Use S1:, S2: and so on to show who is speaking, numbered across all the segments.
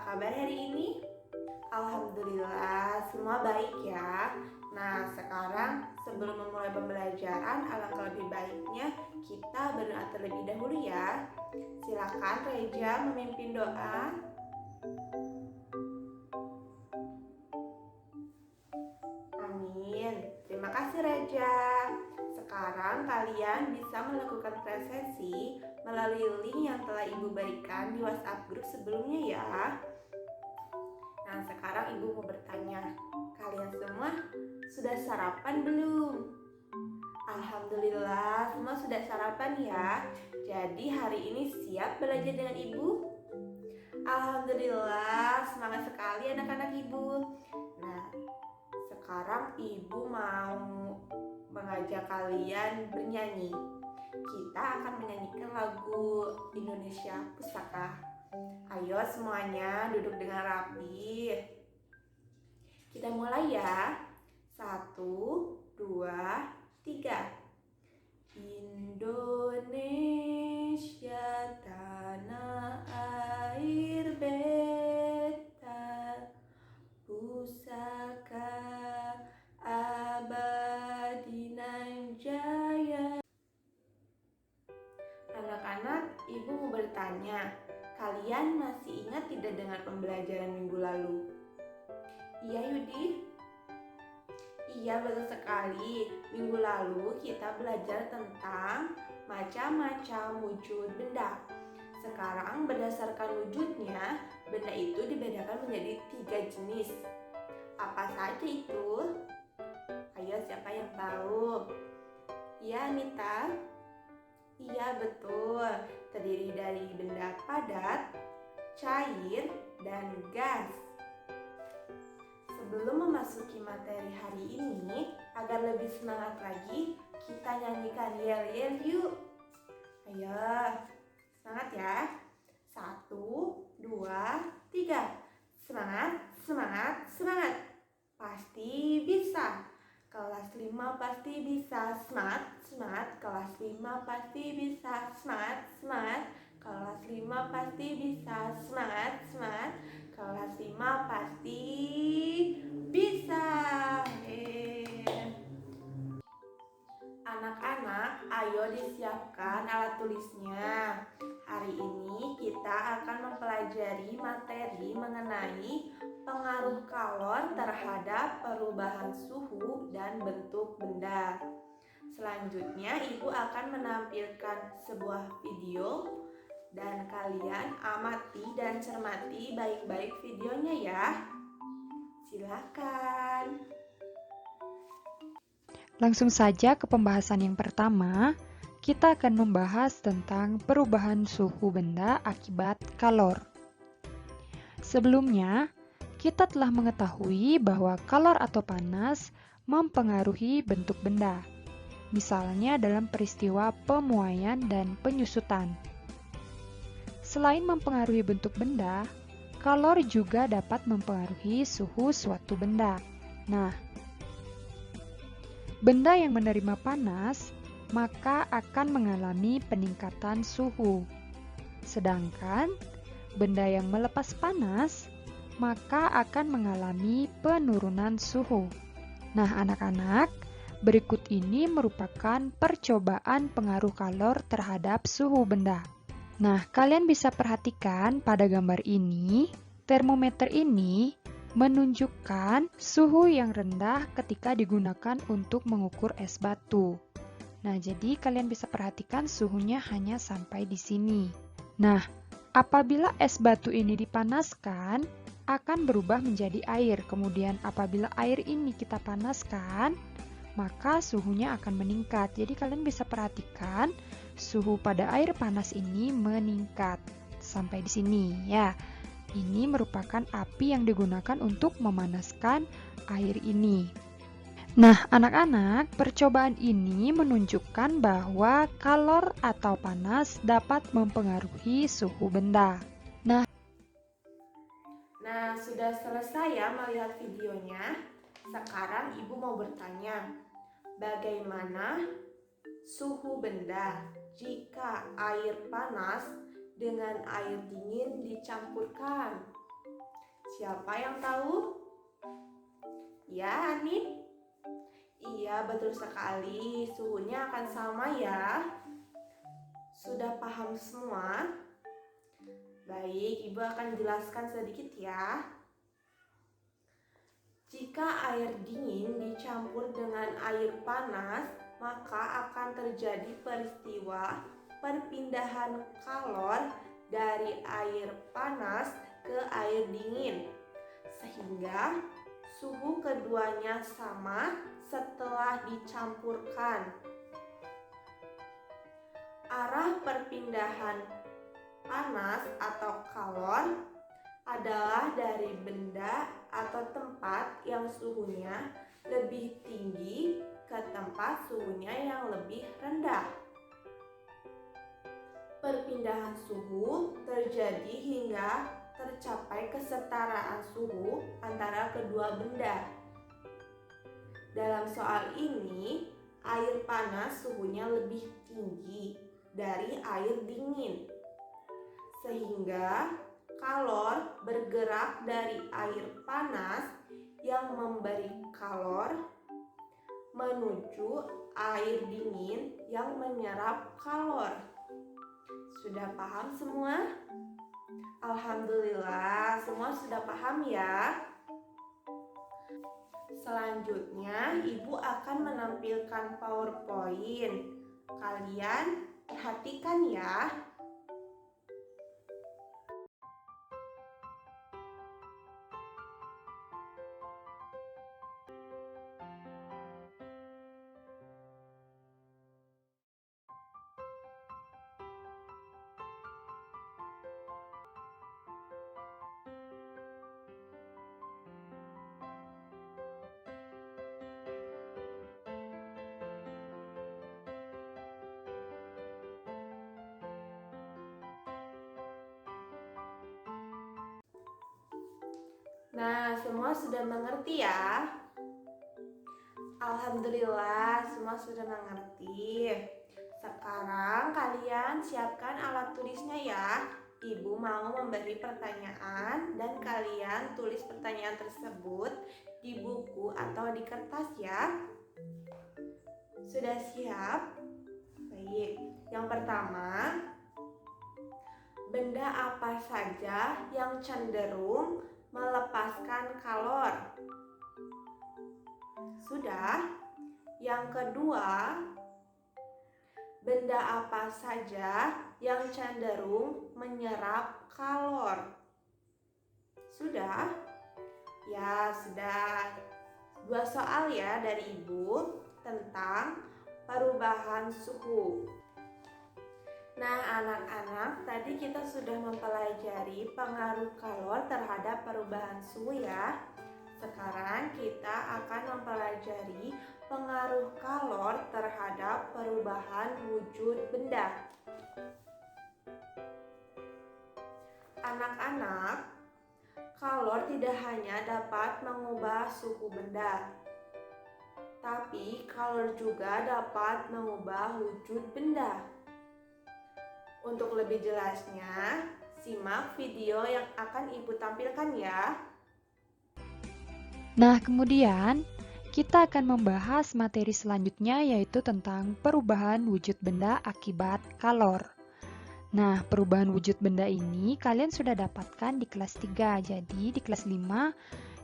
S1: kabar hari ini? Alhamdulillah, semua baik ya. Nah, sekarang sebelum memulai pembelajaran, alangkah lebih baiknya kita berdoa terlebih dahulu ya. Silakan Reja memimpin doa. Amin. Terima kasih Reja. Sekarang kalian bisa melakukan presesi melalui link yang telah Ibu berikan di WhatsApp grup sebelumnya ya. Nah, sekarang Ibu mau bertanya, kalian semua sudah sarapan belum? Alhamdulillah, semua sudah sarapan ya. Jadi hari ini siap belajar dengan Ibu? Alhamdulillah, semangat sekali anak-anak Ibu. Nah, sekarang Ibu mau mengajak kalian bernyanyi. Kita akan menyanyikan lagu Indonesia Pusaka. Ayo semuanya duduk dengan rapi. Kita mulai ya. 1, 2, 3. Indonesia tanah air beta, pusaka abadi nan jaya. Anak-anak, Ibu mau bertanya, kalian masih ingat tidak dengan pembelajaran minggu lalu? Iya Yudi? Iya betul sekali. Minggu lalu kita belajar tentang macam-macam wujud benda. Sekarang berdasarkan wujudnya, benda itu dibedakan menjadi 3 jenis. Apa saja itu? Ayo siapa yang tahu? Iya Anita? Iya betul, terdiri dari benda padat, cair, dan gas. Sebelum memasuki materi hari ini, agar lebih semangat lagi, kita nyanyikan yel-yel yuk. Ayo, semangat ya. 1, 2, 3. Semangat, semangat, semangat. Pasti bisa. Kelas 5 pasti bisa. Semangat, semangat. Kelas 5 pasti bisa. Semangat, semangat. Kelas 5 pasti bisa. Semangat, semangat. Kelas 5 pasti bisa. Anak-anak, ayo disiapkan alat tulisnya. Hari ini kita akan mempelajari materi mengenai pengaruh kalor terhadap perubahan suhu dan bentuk benda. Selanjutnya, Ibu akan menampilkan sebuah video dan kalian amati dan cermati baik-baik videonya ya. Silakan.
S2: Langsung saja ke pembahasan yang pertama, kita akan membahas tentang perubahan suhu benda akibat kalor. Sebelumnya, kita telah mengetahui bahwa kalor atau panas mempengaruhi bentuk benda, misalnya dalam peristiwa pemuaian dan penyusutan. Selain mempengaruhi bentuk benda, kalor juga dapat mempengaruhi suhu suatu benda. Nah, benda yang menerima panas maka akan mengalami peningkatan suhu. Sedangkan benda yang melepas panas maka akan mengalami penurunan suhu. Nah, anak-anak, berikut ini merupakan percobaan pengaruh kalor terhadap suhu benda. Nah, kalian bisa perhatikan pada gambar ini, termometer ini menunjukkan suhu yang rendah ketika digunakan untuk mengukur es batu. Nah, jadi kalian bisa perhatikan suhunya hanya sampai di sini. Nah, apabila es batu ini dipanaskan, akan berubah menjadi air. Kemudian apabila air ini kita panaskan, maka suhunya akan meningkat. Jadi kalian bisa perhatikan suhu pada air panas ini meningkat sampai di sini ya. Ini merupakan api yang digunakan untuk memanaskan air ini. Nah, anak-anak, percobaan ini menunjukkan bahwa kalor atau panas dapat mempengaruhi suhu benda.
S1: Nah, sudah selesai ya melihat videonya. Sekarang Ibu mau bertanya, bagaimana suhu benda jika air panas dengan air dingin dicampurkan? Siapa yang tahu? Ya, Hanif? Iya, betul sekali. Suhunya akan sama ya. Sudah paham semua? Baik, Ibu akan jelaskan sedikit ya. Jika air dingin dicampur dengan air panas, maka akan terjadi peristiwa perpindahan kalor dari air panas ke air dingin, sehingga suhu keduanya sama setelah dicampurkan. Arah perpindahan panas atau kalor adalah dari benda atau tempat yang suhunya lebih tinggi ke tempat suhunya yang lebih rendah. Perpindahan suhu terjadi hingga tercapai kesetaraan suhu antara kedua benda. Dalam soal ini, air panas suhunya lebih tinggi dari air dingin, sehingga kalor bergerak dari air panas yang memberi kalor menuju air dingin yang menyerap kalor. Sudah paham semua? Alhamdulillah, semua sudah paham ya. Selanjutnya, Ibu akan menampilkan PowerPoint. Kalian perhatikan ya. Nah, semua sudah mengerti ya? Alhamdulillah, semua sudah mengerti. Sekarang kalian siapkan alat tulisnya ya. Ibu mau memberi pertanyaan dan kalian tulis pertanyaan tersebut di buku atau di kertas ya. Sudah siap? Baik, yang pertama, benda apa saja yang cenderung melepaskan kalor? Sudah? Yang kedua, benda apa saja yang cenderung menyerap kalor? Sudah? Ya, sudah. 2 soal ya dari Ibu tentang perubahan suhu. Nah, anak-anak, tadi kita sudah mempelajari pengaruh kalor terhadap perubahan suhu ya. Sekarang kita akan mempelajari pengaruh kalor terhadap perubahan wujud benda. Anak-anak, kalor tidak hanya dapat mengubah suhu benda, tapi kalor juga dapat mengubah wujud benda. Untuk lebih jelasnya, simak video yang akan Ibu tampilkan ya.
S2: Nah, kemudian kita akan membahas materi selanjutnya yaitu tentang perubahan wujud benda akibat kalor. Nah, perubahan wujud benda ini kalian sudah dapatkan di kelas 3. Jadi, di kelas 5,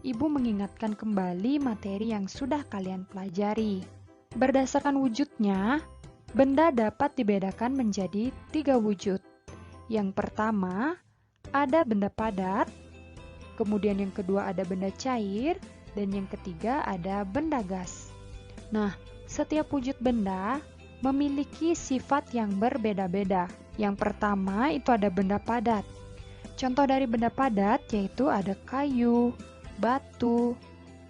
S2: Ibu mengingatkan kembali materi yang sudah kalian pelajari. Berdasarkan wujudnya, benda dapat dibedakan menjadi 3 wujud. Yang pertama, ada benda padat, kemudian yang kedua ada benda cair, dan yang ketiga ada benda gas. Nah, setiap wujud benda memiliki sifat yang berbeda-beda. Yang pertama itu ada benda padat. Contoh dari benda padat yaitu ada kayu, batu,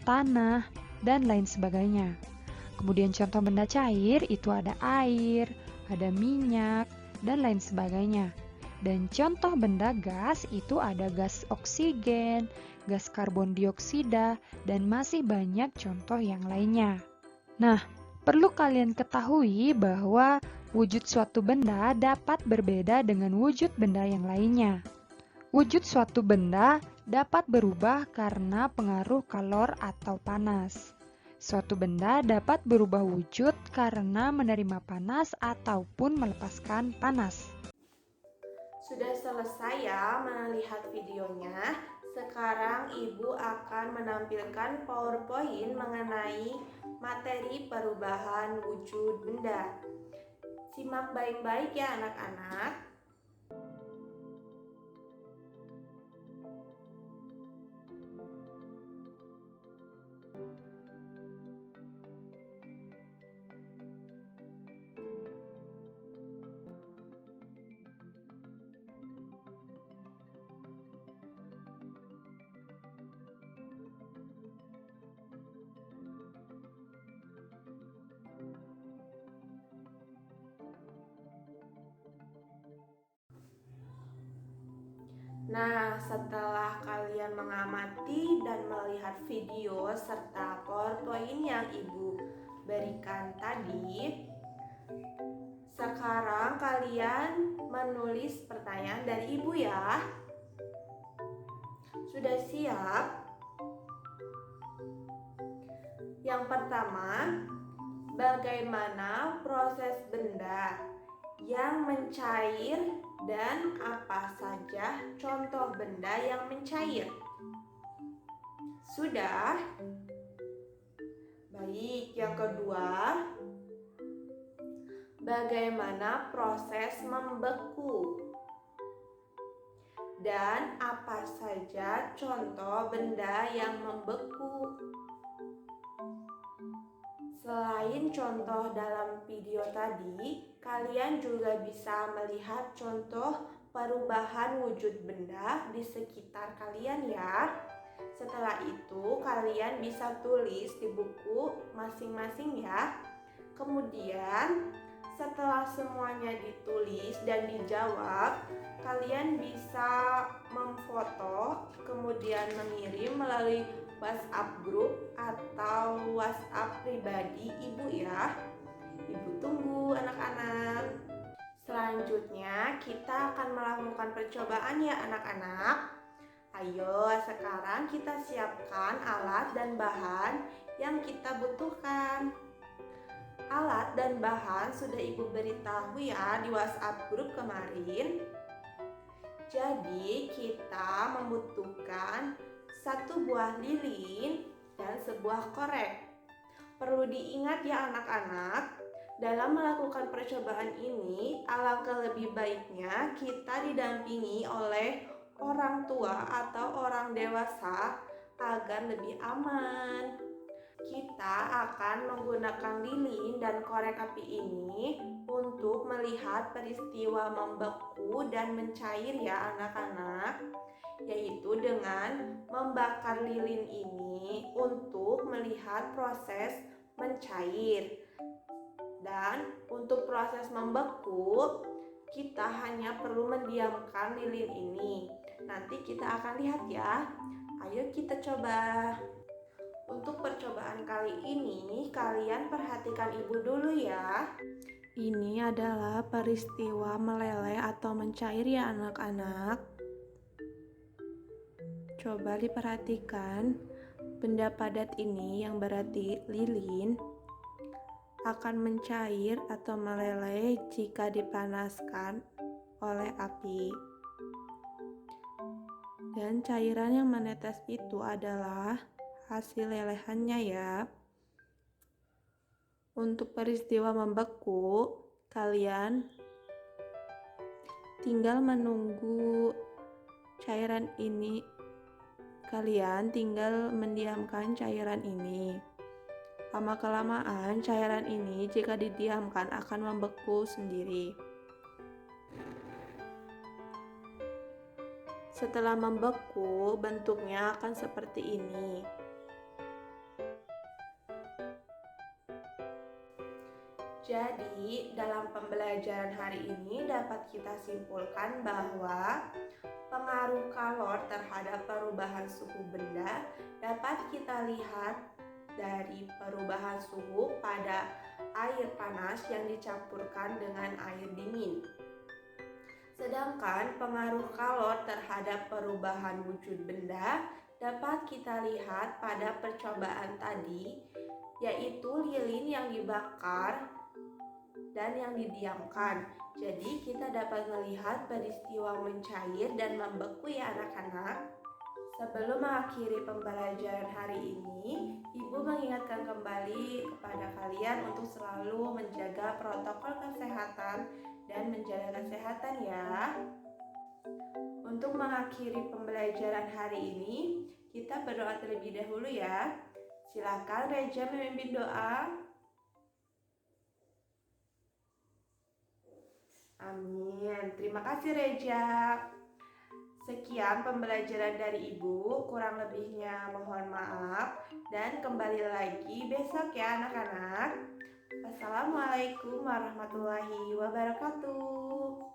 S2: tanah, dan lain sebagainya. Kemudian contoh benda cair itu ada air, ada minyak, dan lain sebagainya. Dan contoh benda gas itu ada gas oksigen, gas karbon dioksida, dan masih banyak contoh yang lainnya. Nah, perlu kalian ketahui bahwa wujud suatu benda dapat berbeda dengan wujud benda yang lainnya. Wujud suatu benda dapat berubah karena pengaruh kalor atau panas. Suatu benda dapat berubah wujud karena menerima panas ataupun melepaskan panas.
S1: Sudah selesai ya melihat videonya. Sekarang Ibu akan menampilkan PowerPoint mengenai materi perubahan wujud benda. Simak baik-baik ya anak-anak. Nah, setelah kalian mengamati dan melihat video serta PowerPoint yang Ibu berikan tadi, sekarang kalian menulis pertanyaan dari Ibu ya. Sudah siap? Yang pertama, bagaimana proses benda yang mencair dan apa saja contoh benda yang mencair? Sudah? Baik, yang kedua, bagaimana proses membeku? Dan apa saja contoh benda yang membeku? Selain contoh dalam video tadi, kalian juga bisa melihat contoh perubahan wujud benda di sekitar kalian ya. Setelah itu, kalian bisa tulis di buku masing-masing ya. Kemudian, setelah semuanya ditulis dan dijawab, kalian bisa memfoto, kemudian mengirim melalui WhatsApp grup atau WhatsApp pribadi Ibu ya. Ibu tunggu anak-anak. Selanjutnya kita akan melakukan percobaan ya anak-anak. Ayo sekarang kita siapkan alat dan bahan yang kita butuhkan. Alat dan bahan sudah Ibu beritahu ya di WhatsApp grup kemarin. Jadi kita membutuhkan satu buah lilin dan sebuah korek. Perlu diingat ya anak-anak, dalam melakukan percobaan ini alangkah lebih baiknya kita didampingi oleh orang tua atau orang dewasa agar lebih aman. Kita akan menggunakan lilin dan korek api ini untuk melihat peristiwa membeku dan mencair ya anak-anak, yaitu dengan membakar lilin ini untuk melihat proses mencair. Dan untuk proses membeku, kita hanya perlu mendiamkan lilin ini. Nanti kita akan lihat ya. Ayo kita coba. Untuk percobaan kali ini, kalian perhatikan Ibu dulu ya. Ini adalah peristiwa meleleh atau mencair ya anak-anak. Coba diperhatikan, benda padat ini yang berarti lilin akan mencair atau meleleh jika dipanaskan oleh api. Dan cairan yang menetes itu adalah hasil lelehannya ya. Untuk peristiwa membeku, kalian tinggal menunggu cairan ini. Kalian tinggal mendiamkan cairan ini. Lama-kelamaan cairan ini jika didiamkan akan membeku sendiri. Setelah membeku, bentuknya akan seperti ini. Jadi, dalam pembelajaran hari ini dapat kita simpulkan bahwa pengaruh kalor terhadap perubahan suhu benda dapat kita lihat dari perubahan suhu pada air panas yang dicampurkan dengan air dingin. Sedangkan pengaruh kalor terhadap perubahan wujud benda dapat kita lihat pada percobaan tadi, yaitu lilin yang dibakar dan yang didiamkan. Jadi kita dapat melihat peristiwa mencair dan membeku ya anak-anak. Sebelum mengakhiri pembelajaran hari ini, Ibu mengingatkan kembali kepada kalian untuk selalu menjaga protokol kesehatan dan menjaga kesehatan ya. Untuk mengakhiri pembelajaran hari ini, kita berdoa terlebih dahulu ya. Silakan Reja memimpin doa. Amin. Terima kasih Reja. Sekian pembelajaran dari Ibu, kurang lebihnya mohon maaf dan kembali lagi besok ya anak-anak. Wassalamualaikum warahmatullahi wabarakatuh.